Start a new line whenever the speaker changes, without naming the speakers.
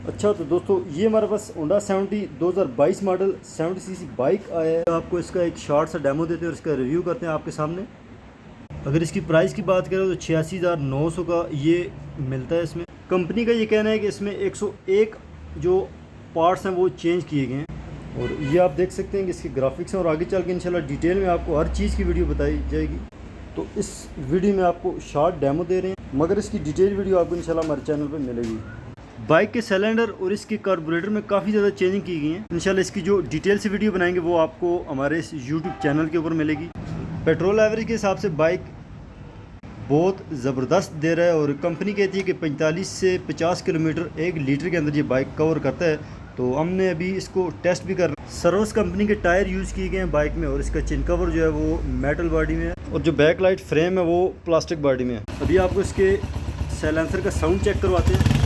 अच्छा तो दोस्तों ये हमारे पास होंडा 70 2022 मॉडल 70 सीसी बाइक आया है। आपको इसका एक शॉर्ट सा डेमो देते हैं और इसका रिव्यू करते हैं आपके सामने। अगर इसकी प्राइस की बात करें तो 86,900 का ये मिलता है। इसमें कंपनी का ये कहना है कि इसमें 101 जो पार्ट्स हैं वो चेंज किए गए हैं और ये आप देख सकते हैं कि इसके ग्राफिक्स हैं और आगे चल के इंशाल्लाह डिटेल में आपको हर चीज़ की वीडियो बताई जाएगी। तो इस वीडियो में आपको शॉर्ट डेमो दे रहे हैं, मगर इसकी डिटेल वीडियो आपको इंशाल्लाह हमारे चैनल पर मिलेगी। बाइक के सिलेंडर और इसके कार्बोरेटर में काफ़ी ज़्यादा चेंजिंग की गई है। इंशाल्लाह इसकी जो डिटेल से वीडियो बनाएंगे वो आपको हमारे इस यूट्यूब चैनल के ऊपर मिलेगी। पेट्रोल एवरेज के हिसाब से बाइक बहुत ज़बरदस्त दे रहा है और कंपनी कहती है कि 45 से 50 किलोमीटर 1 लीटर के अंदर ये बाइक कवर करता है। तो हमने अभी इसको टेस्ट भी कर सर्विस कंपनी के टायर यूज़ किए गए हैं बाइक में और इसका चिन कवर जो है वो मेटल बॉडी में है और जो बैक लाइट फ्रेम है वो प्लास्टिक बॉडी में है। अभी आपको इसके साइलेंसर का साउंड चेक करवाते हैं।